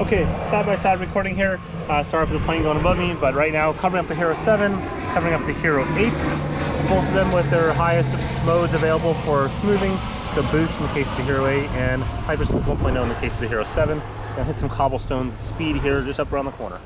Okay, side-by-side recording here. Sorry for the plane going above me, but right now covering up the Hero 7, covering up the Hero 8. Both of them with their highest modes available for smoothing. So boost in the case of the Hero 8 and Hypersmooth 1.0 in the case of the Hero 7. Gonna hit some cobblestones at speed here just up around the corner.